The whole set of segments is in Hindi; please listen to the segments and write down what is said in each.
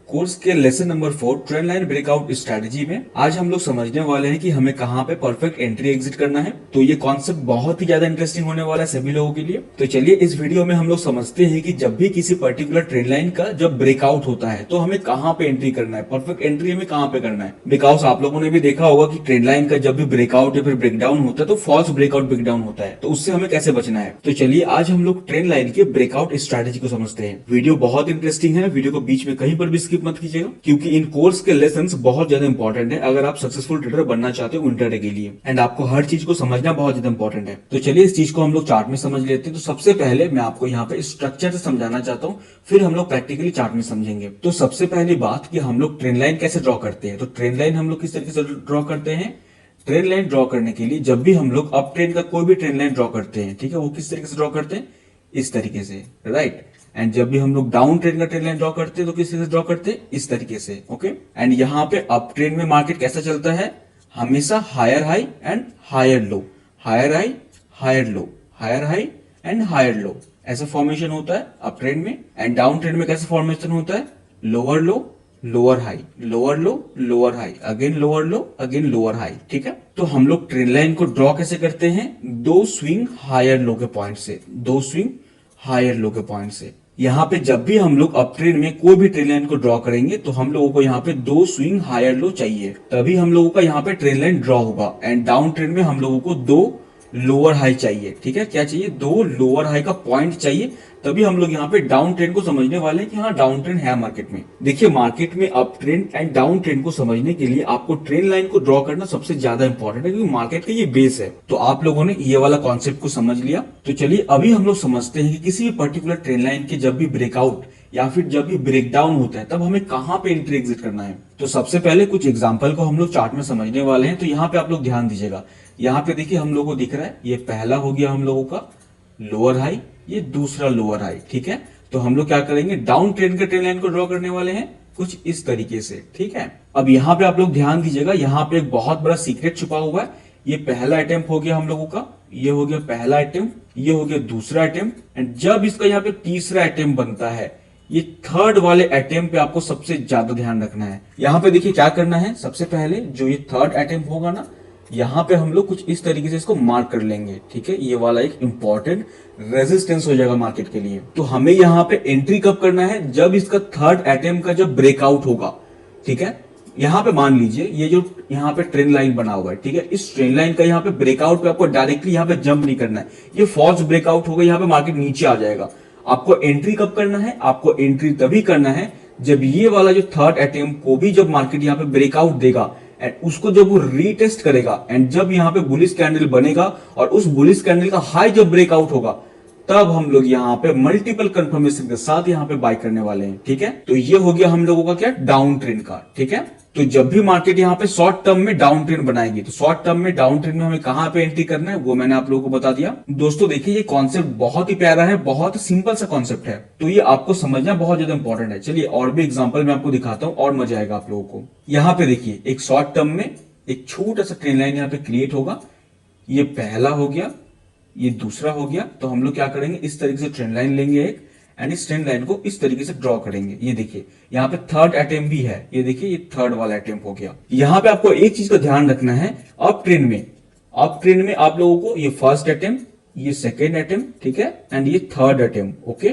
कोर्स के lesson number 4 trend line breakout strategy में आज हम लोग समझने वाले हैं कि हमें कहां पे परफेक्ट एंट्री एग्जिट करना है। तो ये कॉन्सेप्ट बहुत ही ज्यादा इंटरेस्टिंग होने वाला है सभी लोगों के लिए। तो चलिए इस वीडियो में हम लोग समझते हैं कि जब भी किसी पर्टिकुलर ट्रेंड लाइन का जब ब्रेकआउट होता है तो हमें कहां पे एंट्री करना है, परफेक्ट एंट्री हमें कहां पे करना है। बिकॉज आप लोगों ने भी देखा होगा कि ट्रेंड लाइन का जब भी ब्रेकआउट या फिर ब्रेकडाउन होता है तो फॉल्स ब्रेकआउट ब्रेकडाउन होता है, तो उससे हमें कैसे बचना है। तो चलिए आज हम लोग ट्रेंड लाइन के ब्रेकआउट स्ट्रेटजी को समझते हैं। वीडियो बहुत इंटरेस्टिंग है, वीडियो को बीच में कहीं पर भी स्किप मत कीजिएगा क्योंकि इन कोर्स के लेसन्स बहुत ज्यादा इंपॉर्टेंट है अगर आप सक्सेसफुल ट्रेडर बनना चाहते हो इंट्राडे के लिए। एंड आपको हर चीज को समझना बहुत ज्यादा इंपॉर्टेंट है। तो चलिए इस चीज को हम लोग चार्ट में समझ लेते हैं। तो सबसे पहले मैं आपको यहाँ पे स्ट्रक्चर से समझाना चाहता हूँ, फिर हम लोग प्रैक्टिकली चार्ट में समझेंगे। तो सबसे पहली बात कि हम लोग ट्रेंड लाइन कैसे ड्रॉ करते हैं। तो ट्रेंड लाइन हम लोग किस तरीके से ड्रॉ करते हैं। ट्रेंड लाइन ड्रॉ करने के लिए जब भी हम लोग अप ट्रेंड का कोई भी ट्रेंड लाइन ड्रॉ करते हैं, ठीक है, वो किस तरीके से ड्रॉ करते हैं, इस तरीके से, राइट। एंड जब भी हम लोग डाउन ट्रेंड का ट्रेंड लाइन ड्रॉ करते हैं तो किस तरीके से ड्रॉ करते हैं, इस तरीके से, ओके। एंड यहाँ पे अप ट्रेंड में मार्केट कैसा चलता है, हमेशा higher high and higher low, higher high higher low, higher high and higher low, ऐसा फॉर्मेशन होता है अप ट्रेंड में। एंड डाउन ट्रेंड में कैसा फॉर्मेशन होता है, lower low lower high, lower low lower high, again lower low again lower high, ठीक है। तो हम लोग ट्रेंड लाइन को ड्रॉ कैसे करते हैं, दो स्विंग हायर लो के पॉइंट से, दो स्विंग हायर लो के पॉइंट से। यहाँ पे जब भी हम लोग अप ट्रेंड में कोई भी ट्रेंड लाइन को ड्रॉ करेंगे तो हम लोगों को यहाँ पे दो स्विंग हायर लो चाहिए, तभी हम लोगों का यहाँ पे ट्रेंड लाइन ड्रॉ होगा। एंड डाउन ट्रेंड में हम लोगों को दो लोअर हाई चाहिए, ठीक है। क्या चाहिए, दो लोअर हाई का पॉइंट चाहिए, तभी हम लोग यहाँ पे डाउन ट्रेंड को समझने वाले हैं कि हाँ डाउन ट्रेंड है मार्केट में। देखिए मार्केट में up trend and down trend को समझने के लिए आपको ट्रेंड लाइन को ड्रॉ करना सबसे ज्यादा इंपॉर्टेंट है क्योंकि मार्केट का ये बेस है। तो आप लोगों ने ये वाला कॉन्सेप्ट को समझ लिया। तो चलिए अभी हम लोग समझते हैं कि किसी भी पर्टिकुलर ट्रेंड लाइन के जब भी ब्रेकआउट या फिर जब भी ब्रेकडाउन होता है तब हमें कहां पे एंट्री एग्जिट करना है। तो सबसे पहले कुछ एग्जांपल को हम लोग चार्ट में समझने वाले हैं। तो यहाँ पे आप लोग ध्यान दीजिएगा, यहाँ पे देखिए हम लोगों को दिख रहा है ये पहला हो गया हम लोगों का लोअर हाई, ये दूसरा लोअर हाई, ठीक है। तो हम लोग क्या करेंगे, डाउन ट्रेंड के ट्रेंड लाइन को ड्रॉ करने वाले हैं कुछ इस तरीके से, ठीक है। अब यहाँ पे आप लोग ध्यान दीजिएगा, यहाँ पे एक बहुत बड़ा सीक्रेट छुपा हुआ है। ये पहला अटेम्प्ट हो गया हम लोगों का, ये हो गया पहला अटेम्प्ट, ये हो गया दूसरा अटेम्प्ट। एंड जब इसका यहाँ पे तीसरा अटेम्प्ट बनता है, ये थर्ड वाले अटेम्प्ट पे आपको सबसे ज्यादा ध्यान रखना है। यहाँ पे देखिए क्या करना है, सबसे पहले जो ये थर्ड अटेम्प्ट होगा ना, यहाँ पे हम लोग कुछ इस तरीके से इसको मार्क कर लेंगे, ठीक है। ये वाला एक इंपॉर्टेंट रेजिस्टेंस हो जाएगा मार्केट के लिए। तो हमें यहाँ पे एंट्री कब करना है, जब इसका थर्ड अटेम्प्ट का जब ब्रेकआउट होगा, ठीक है। यहाँ पे मान लीजिए ये जो यहाँ पे ट्रेंड लाइन बना हुआ है, ठीक है, इस ट्रेंड लाइन का यहाँ पे ब्रेकआउट पे आपको डायरेक्टली यहाँ पे जंप नहीं करना है, ये फॉल्स ब्रेकआउट होगा, यहाँ पे मार्केट नीचे आ जाएगा। आपको एंट्री कब करना है, आपको एंट्री तभी करना है जब ये वाला जो थर्ड अटेम्प्ट को भी जब मार्केट यहाँ पे ब्रेकआउट देगा एंड उसको जब वो रीटेस्ट करेगा एंड जब यहाँ पे बुलिश कैंडल बनेगा और उस बुलिश कैंडल का हाई जब ब्रेकआउट होगा तब हम लोग यहाँ पे मल्टीपल कंफर्मेशन के साथ यहाँ पे बाय करने वाले हैं, ठीक है। तो ये हो गया हम लोगों का क्या, डाउन ट्रेंड का, ठीक है। तो जब भी मार्केट यहाँ पे शॉर्ट टर्म में डाउन ट्रेंड बनाएगी तो शॉर्ट टर्म में डाउन ट्रेंड में हमें कहां पे एंट्री करना है वो मैंने आप लोगों को बता दिया। दोस्तों देखिए ये कॉन्सेप्ट बहुत ही प्यारा है, बहुत ही सिंपल सा कॉन्सेप्ट है, तो ये आपको समझना बहुत ज्यादा इंपॉर्टेंट है। चलिए और भी एग्जाम्पल मैं आपको दिखाता हूँ और मजा आएगा आप लोगों को। यहाँ पे देखिए एक शॉर्ट टर्म में एक छोटा सा ट्रेंड लाइन यहाँ पे क्रिएट होगा, ये पहला हो गया, ये दूसरा हो गया। तो हम लोग क्या करेंगे, इस तरीके से ट्रेंड लाइन लेंगे एक एंड इस ट्रेंड लाइन को इस तरीके से ड्रॉ करेंगे। ये देखिए यहाँ पे थर्ड अटेम्प्ट भी है, ये देखिए ये थर्ड वाला अटेम्प्ट हो गया। यहाँ पे आपको एक चीज का ध्यान रखना है, अप ट्रेंड में आप लोगों को ये फर्स्ट अटेम्प्ट, ये सेकेंड अटेम्प्ट, ठीक है, एंड ये थर्ड अटेम्प्ट, ओके।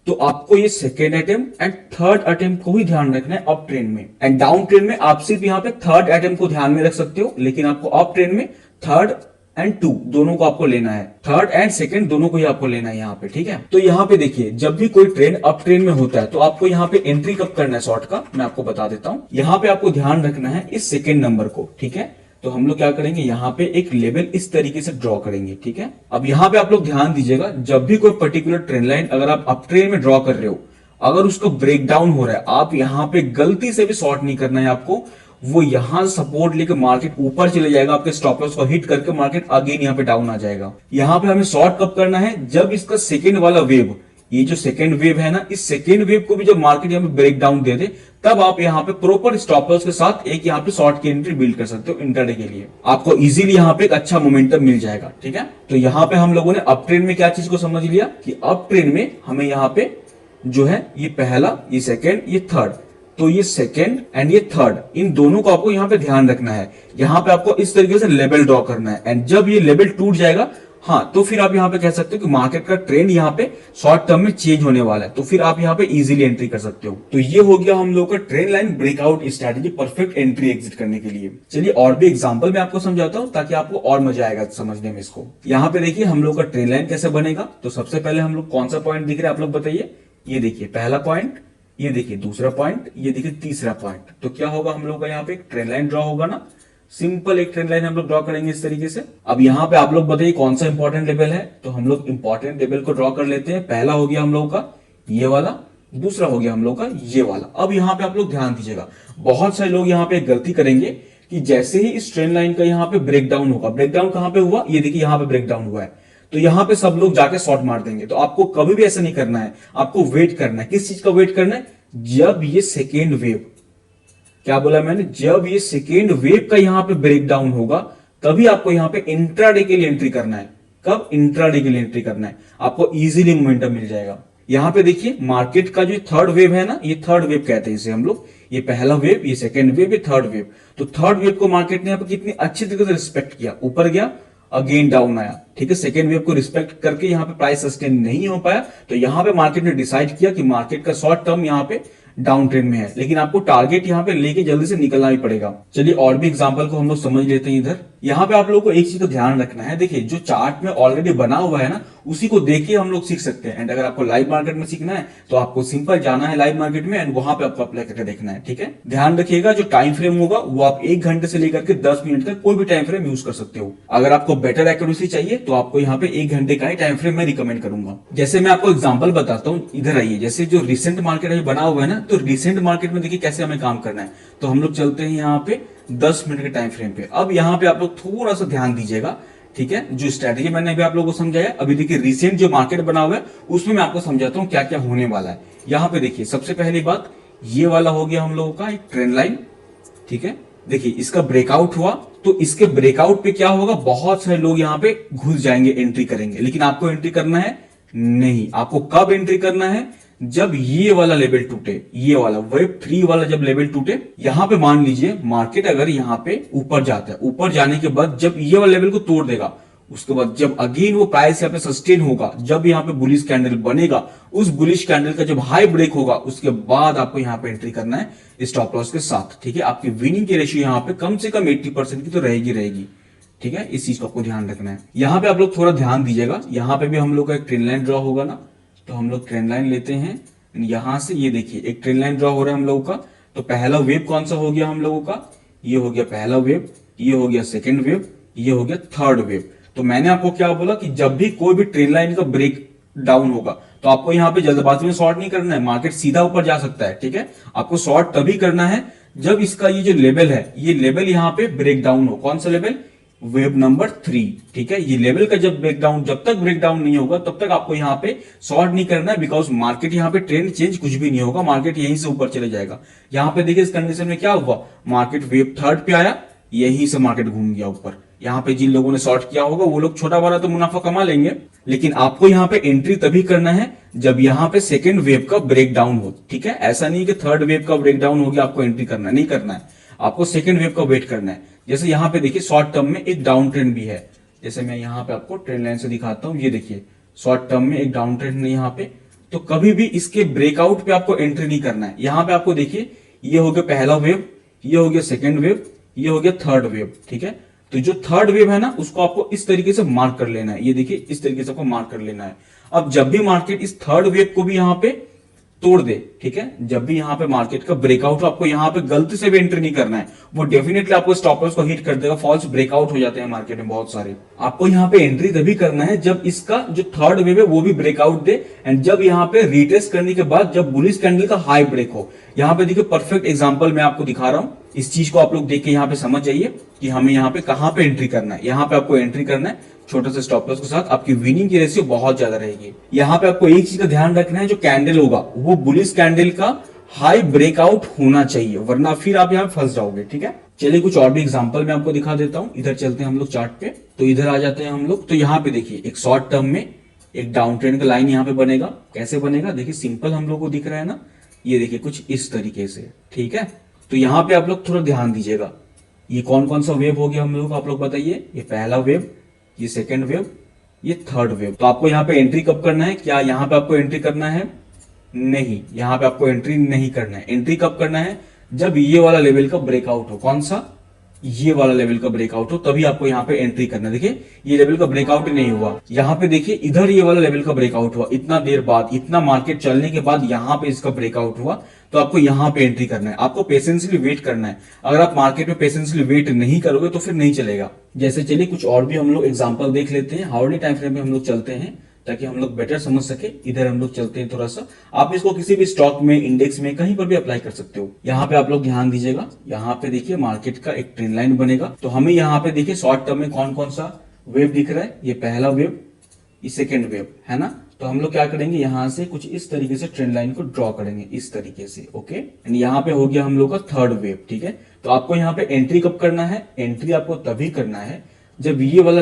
तो आपको ये second attempt and third attempt को ही ध्यान रखना है अप ट्रेंड में। एंड डाउन ट्रेंड में आप सिर्फ यहाँ पे थर्ड अटेम्प्ट को ध्यान में रख सकते हो, लेकिन आपको अप ट्रेंड में थर्ड एंड टू दोनों को आपको लेना है, थर्ड एंड सेकंड दोनों को ही आपको लेना है यहाँ पे, ठीक है। तो यहाँ पे देखिए जब भी कोई ट्रेंड अप ट्रेंड में होता है तो आपको यहाँ पे एंट्री कब करना है शॉर्ट का, मैं आपको बता देता हूँ। यहाँ पे आपको ध्यान रखना है इस सेकंड नंबर को, ठीक है। तो हम लोग क्या करेंगे, यहाँ पे एक लेवल इस तरीके से ड्रॉ करेंगे, ठीक है। अब यहाँ पे आप लोग ध्यान दीजिएगा, जब भी कोई पर्टिकुलर ट्रेंड लाइन अगर आप अप ट्रेंड में ड्रॉ कर रहे हो, अगर उसका ब्रेकडाउन हो रहा है, आप यहाँ पे गलती से भी शॉर्ट नहीं करना है आपको। वो यहां सपोर्ट लेके मार्केट ऊपर चले जाएगा, आपके स्टॉप लॉस को हिट करके मार्केट अगेन यहाँ पे डाउन आ जाएगा। यहाँ पे हमें शॉर्ट कब करना है, जब इसका सेकेंड वाला वेव, ये जो सेकेंड वेव है ना, इस सेकेंड वेव को भी जब मार्केट यहाँ पे ब्रेक डाउन दे दे तब आप यहाँ पे प्रॉपर स्टॉप लॉस के साथ एक यहाँ पे शॉर्ट की एंट्री बिल्ड कर सकते हो इंट्राडे के लिए। आपको इजीली यहाँ पे एक अच्छा मोमेंटम मिल जाएगा, ठीक है। तो यहाँ पे हम लोगों ने अप ट्रेंड में क्या चीज को समझ लिया कि अप ट्रेंड में हमें यहाँ पे जो है ये पहला, ये सेकेंड, ये थर्ड, तो ये सेकेंड एंड ये थर्ड, इन दोनों को आपको यहाँ पे ध्यान रखना है। यहाँ पे आपको इस तरीके से लेवल ड्रॉ करना है एंड जब ये लेवल टूट जाएगा, हाँ, तो फिर आप यहाँ पे कह सकते हो कि मार्केट का ट्रेंड यहाँ पे शॉर्ट टर्म में चेंज होने वाला है, तो फिर आप यहाँ पे इजीली एंट्री कर सकते हो। तो ये हो गया हम लोग का trend line breakout strategy perfect entry exit करने के लिए। चलिए और भी एग्जांपल मैं आपको समझाता हूँ ताकि आपको और मजा आएगा समझने में इसको। यहाँ पे देखिए हम लोग का ट्रेंड लाइन कैसे बनेगा। तो सबसे पहले हम लोग कौन सा पॉइंट दिख रहा है आप लोग बताइए। ये देखिए पहला पॉइंट, ये देखिए दूसरा पॉइंट, ये देखिए तीसरा पॉइंट। तो क्या होगा हम लोग का यहाँ पे एक ट्रेंड लाइन ड्रॉ होगा ना, सिंपल एक ट्रेंड लाइन हम लोग ड्रॉ करेंगे इस तरीके से। अब यहाँ पे आप लोग बताइए कौन सा इंपॉर्टेंट लेवल है। तो हम लोग इंपॉर्टेंट लेवल को ड्रॉ कर लेते हैं। पहला हो गया हम लोग का ये वाला, दूसरा हो गया हम लोग का ये वाला। अब यहाँ पे आप लोग ध्यान दीजिएगा, बहुत सारे लोग यहाँ पे गलती करेंगे कि जैसे ही इस ट्रेंड लाइन का यहाँ पे ब्रेक डाउन होगा, ब्रेक डाउन कहां पे हुआ, ये देखिए यहाँ पे ब्रेक डाउन हुआ है, तो यहाँ पे सब लोग जाके शॉर्ट मार देंगे। तो आपको कभी भी ऐसा नहीं करना है, आपको वेट करना है। किस चीज का वेट करना है, जब ये सेकेंड वेव, क्या बोला मैंने, जब ये सेकेंड वेव का यहाँ पे ब्रेक डाउन होगा तभी आपको यहाँ पे इंट्राडे के लिए एंट्री करना है। कब, इंट्राडे के लिए एंट्री करना है, आपको इजीली मोमेंटम मिल जाएगा। यहाँ पे देखिए मार्केट का जो थर्ड वेव है ना, ये थर्ड वेव कहते हैं इसे हम लोग। ये पहला वेव, ये सेकेंड वेव, ये थर्ड वेव। तो थर्ड वेव को मार्केट ने यहाँ पे कितनी अच्छी तरीके से रिस्पेक्ट किया, ऊपर गया अगेन डाउन आया, ठीक है। सेकेंड वेव को रिस्पेक्ट करके यहाँ पे प्राइस सस्टेन नहीं हो पाया, तो यहाँ पे मार्केट ने डिसाइड किया कि मार्केट का शॉर्ट टर्म यहाँ पे डाउन ट्रेंड में है, लेकिन आपको टारगेट यहाँ पे लेके जल्दी से निकलना ही पड़ेगा। चलिए और भी एग्जांपल को हम लोग समझ लेते हैं इधर। यहाँ पे आप लोगों को एक चीज का ध्यान रखना है, देखिए जो चार्ट में ऑलरेडी बना हुआ है ना, उसी को देख के हम लोग सीख सकते हैं। एंड अगर आपको लाइव मार्केट में सीखना है तो आपको सिंपल जाना है लाइव मार्केट में एंड वहां पे आपको अप्लाई करके देखना है, ठीक है। ध्यान रखिएगा जो टाइम फ्रेम होगा वो आप 1 घंटे से लेकर के 10 मिनट तक कोई भी टाइम फ्रेम यूज कर सकते हो। अगर आपको बेटर एक्यूरेसी चाहिए तो आपको यहाँ पे 1 घंटे का ही टाइम फ्रेम मैं रिकमेंड करूंगा। जैसे मैं आपको एग्जाम्पल बताता हूँ, इधर आइए। जैसे जो रिसेंट मार्केट है बना हुआ है ना, तो रिसेंट मार्केट में देखिए कैसे हमें काम करना है। तो हम लोग चलते हैं यहाँ पे 10 मिनट के टाइम फ्रेम पे। अब यहाँ पे आप लोग थोड़ा सा ध्यान दीजिएगा, ठीक है। जो स्ट्रेटेजी मैंने अभी आप लोगों को समझाया, अभी देखिए रिसेंट जो मार्केट बना हुआ है उसमें मैं आपको समझाता हूँ क्या क्या होने वाला है। यहाँ पे देखिए सबसे पहली बात, ये वाला हो गया हम लोगों का एक ट्रेंड लाइन, ठीक है। देखिए इसका ब्रेकआउट हुआ तो इसके ब्रेकआउट पे क्या होगा, बहुत सारे लोग यहाँ पे घुस जाएंगे, एंट्री करेंगे। लेकिन आपको एंट्री करना है नहीं, आपको कब एंट्री करना है, जब ये वाला लेवल टूटे, ये वाला वेब 3 वाला जब लेवल टूटे। यहां पे मान लीजिए मार्केट अगर यहां पे ऊपर जाता है, ऊपर जाने के बाद जब ये वाला लेवल को तोड़ देगा, उसके बाद जब अगेन वो प्राइस यहाँ पे सस्टेन होगा, जब यहाँ पे बुलिश कैंडल बनेगा, उस बुलिश कैंडल का जब हाई ब्रेक होगा उसके बाद आपको यहाँ पे एंट्री करना है स्टॉप लॉस के साथ, ठीक है। आपकी विनिंग की रेशियो यहाँ पे कम से कम 80% की तो रहेगी, ठीक है। इस चीज को आपको ध्यान रखना है। यहाँ पे आप लोग थोड़ा ध्यान दीजिएगा, यहाँ पे भी हम लोग का एक ट्रेंड लाइन ड्रॉ होगा ना, तो हम लोग ट्रेंड लाइन लेते हैं यहां से। ये देखिए एक ट्रेंड लाइन ड्रॉ हो रहा है हम लोगों का। तो पहला वेव कौन सा हो गया हम लोगों का, ये हो गया पहला वेव, ये हो गया सेकंड वेव, ये हो गया थर्ड वेव। तो मैंने आपको क्या बोला कि जब भी कोई भी ट्रेंड लाइन का ब्रेक डाउन होगा तो आपको यहाँ पे जल्दबाजी में शॉर्ट नहीं करना है, मार्केट सीधा ऊपर जा सकता है, ठीक है। आपको शॉर्ट तभी करना है जब इसका ये जो लेवल है, ये लेवल यहाँ पे ब्रेक डाउन हो। कौन सा लेवल, वेव नंबर 3, ठीक है। ये लेवल का जब ब्रेकडाउन, जब तक ब्रेकडाउन नहीं होगा तब तक आपको यहाँ पे शॉर्ट नहीं करना है, बिकॉज मार्केट यहाँ पे ट्रेंड चेंज कुछ भी नहीं होगा, मार्केट यहीं से ऊपर चले जाएगा। यहाँ पे देखिए इस कंडीशन में क्या हुआ, मार्केट वेव थर्ड पे आया, यहीं से मार्केट घूम गया ऊपर। यहाँ पे जिन लोगों ने शॉर्ट किया होगा वो लोग छोटा बड़ा तो मुनाफा कमा लेंगे, लेकिन आपको यहाँ पे एंट्री तभी करना है जब यहाँ पे सेकेंड वेव का ब्रेकडाउन हो, ठीक है। ऐसा नहीं कि थर्ड वेव का ब्रेकडाउन हो गया आपको एंट्री करना है, नहीं करना है, आपको सेकेंड वेव का वेट करना है। जैसे यहाँ पे देखिए शॉर्ट टर्म में एक डाउन ट्रेंड भी है, जैसे मैं यहाँ पे आपको ट्रेंड लाइन से दिखाता हूँ। ये देखिए शॉर्ट टर्म में एक डाउन ट्रेंड है यहाँ पे, तो कभी भी इसके ब्रेकआउट पे आपको एंट्री नहीं करना है। यहाँ पे आपको देखिए ये हो गया पहला वेव, ये हो गया सेकेंड वेव, ये हो गया थर्ड वेव, ठीक है। तो जो थर्ड वेव है ना उसको आपको इस तरीके से मार्क कर लेना है, ये देखिए इस तरीके से आपको मार्क कर लेना है। अब जब भी मार्केट इस थर्ड वेव को भी यहाँ पे तोड़ दे, ठीक है, जब भी यहाँ पे मार्केट का ब्रेकआउट हो, आपको यहाँ पे गलती से भी एंट्री नहीं करना है, वो डेफिनेटली आपको स्टॉप लॉस को हिट कर देगा। फॉल्स ब्रेकआउट हो जाते हैं मार्केट में बहुत सारे। आपको यहाँ पे एंट्री तभी करना है जब इसका जो थर्ड वेव है वो भी ब्रेकआउट दे, एंड जब यहाँ पे रिटेस्ट करने के बाद जब बुलिश कैंडल का हाई ब्रेक हो। यहाँ पे देखिए परफेक्ट एग्जांपल मैं आपको दिखा रहा हूँ, इस चीज को आप लोग देख के यहाँ पे समझ जाइए कि हमें यहाँ पे कहाँ पे एंट्री करना है। यहाँ पे आपको एंट्री करना है छोटे से स्टॉप लॉस के साथ, आपकी विनिंग की रेशियो बहुत ज्यादा रहेगी। यहाँ पे आपको एक चीज का ध्यान रखना है, जो कैंडल होगा वो बुलिश कैंडल का हाई ब्रेकआउट होना चाहिए, वरना फिर आप यहाँ फंस जाओगे, ठीक है। चलिए कुछ और भी एग्जांपल मैं आपको दिखा देता हूँ। इधर चलते हैं हम लोग चार्ट पे, तो इधर आ जाते हैं हम लोग। तो यहाँ पे देखिए एक शॉर्ट टर्म में एक डाउन ट्रेंड का लाइन यहाँ पे बनेगा। कैसे बनेगा, देखिए सिंपल हम लोग को दिख रहा है ना, ये देखिए कुछ इस तरीके से, ठीक है। तो यहाँ पे आप लोग थोड़ा ध्यान दीजिएगा, ये कौन कौन सा वेव हो गया हम लोग, आप लोग बताइए। ये पहला वेव, ये सेकंड वेव, ये थर्ड वेव। तो आपको यहाँ पे एंट्री कब करना है, क्या यहाँ पे आपको एंट्री करना है? नहीं, यहाँ पे आपको एंट्री नहीं करना है। एंट्री कब करना है? जब ये वाला लेवल का ब्रेकआउट हो। कौन सा? ये वाला लेवल का ब्रेकआउट हो, तभी आपको यहाँ पे एंट्री करना है। देखिए ये लेवल का ब्रेकआउट ही नहीं हुआ, यहाँ पे देखिए इधर ये वाला लेवल का ब्रेकआउट हुआ, इतना देर बाद, इतना मार्केट चलने के बाद यहाँ पे इसका ब्रेकआउट हुआ, तो आपको यहाँ पे एंट्री करना है। आपको पेशेंसली वेट करना है। अगर आप मार्केट में पेशेंसली वेट नहीं करोगे तो फिर नहीं चलेगा। जैसे चलिए कुछ और भी हम लोग एग्जाम्पल देख लेते हैं। हाउर्ली टाइम फ्रेम में हम लोग चलते हैं ताकि हम लोग बेटर समझ सके। इधर हम लोग चलते हैं थोड़ा सा। आप इसको किसी भी स्टॉक में, इंडेक्स में, कहीं पर भी अप्लाई कर सकते हो। यहाँ पे आप लोग ध्यान दीजिएगा, यहाँ पे देखिए मार्केट का एक ट्रेंड लाइन बनेगा। तो हमें यहाँ पे देखिए शॉर्ट टर्म में कौन कौन सा वेव दिख रहा है। ये पहला वेव, ये सेकेंड वेव, है ना। तो हम लोग क्या करेंगे, यहाँ से कुछ इस तरीके से ट्रेंड लाइन को ड्रॉ करेंगे, इस तरीके से, ओके। एंड यहाँ पे हो गया हम लोग का थर्ड वेव, ठीक है। तो आपको यहाँ पे एंट्री कब करना है? एंट्री आपको तभी करना है जब ये वाला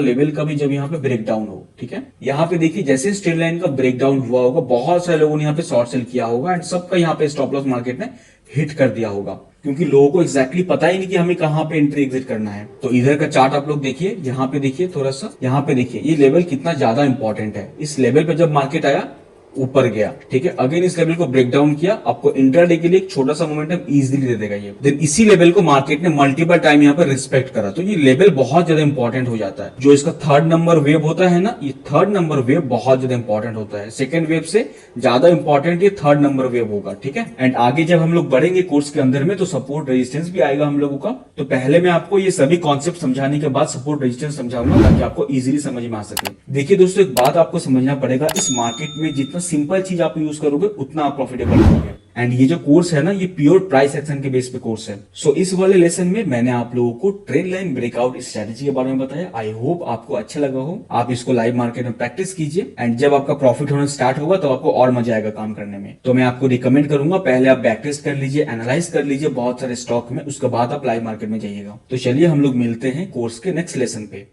लेवल का भी जब यहाँ पे ब्रेक डाउन हो, ठीक है। यहाँ पे देखिए जैसे स्ट्रेट लाइन का ब्रेक डाउन हुआ होगा, बहुत सारे लोगों ने यहाँ पे शॉर्ट सेल किया होगा एंड सबका यहाँ पे स्टॉप लॉस मार्केट ने हिट कर दिया होगा, क्योंकि लोगों को एग्जैक्टली पता ही नहीं कि हमें कहाँ पे एंट्री एग्जिट करना है। तो इधर का चार्ट आप लोग देखिए, यहाँ पे देखिए थोड़ा सा, यहाँ पे देखिए ये लेवल कितना ज्यादा इंपॉर्टेंट है। इस लेवल पे जब मार्केट आया, ऊपर गया, ठीक है, अगेन इस लेवल को ब्रेक डाउन किया, आपको इंट्राडे के लिए एक छोटा सा मोमेंटम इजीली दे देगा ये। देन इसी लेवल को मार्केट ने मल्टीपल टाइम यहाँ पर रिस्पेक्ट करा, तो ये लेवल बहुत ज्यादा इंपॉर्टेंट हो जाता है। जो इसका थर्ड नंबर वेव होता है ना, ये थर्ड नंबर वेव बहुत ज्यादा इंपॉर्टेंट होता है। सेकंड वेव से ज्यादा इंपॉर्टेंट ये थर्ड नंबर वेव होगा, ठीक है। एंड आगे जब हम लोग बढ़ेंगे कोर्स के अंदर में, तो सपोर्ट रेजिस्टेंस भी आएगा हम लोगों का। तो पहले मैं आपको ये सभी कॉन्सेप्ट समझाने के बाद सपोर्ट रेजिस्टेंस समझाऊंगा, ताकि आपको इजीली समझ में आ सके। देखिए दोस्तों, एक बात आपको समझना पड़ेगा, इस मार्केट में जितना सिंपल चीज आप यूज करोगे उतना आप प्रॉफिटेबल होगे। एंड ये जो कोर्स है ना, ये प्योर प्राइस एक्शन के बेस पे कोर्स है। सो इस वाले लेसन में मैंने आप लोगों को ट्रेंड लाइन ब्रेकआउट स्ट्रेटजी के बारे में बताया। आई होप आपको अच्छा लगा हो। आप इसको लाइव मार्केट में प्रैक्टिस कीजिए एंड जब आपका प्रॉफिट होना स्टार्ट होगा तो आपको और मजा आएगा काम करने में। तो मैं आपको रिकमेंड करूंगा, पहले आप बैक टेस्ट कर लीजिए, एनालाइज कर लीजिए बहुत सारे स्टॉक में, उसके बाद आप लाइव मार्केट में जाइएगा। तो चलिए हम लोग मिलते हैं कोर्स के नेक्स्ट लेसन पे।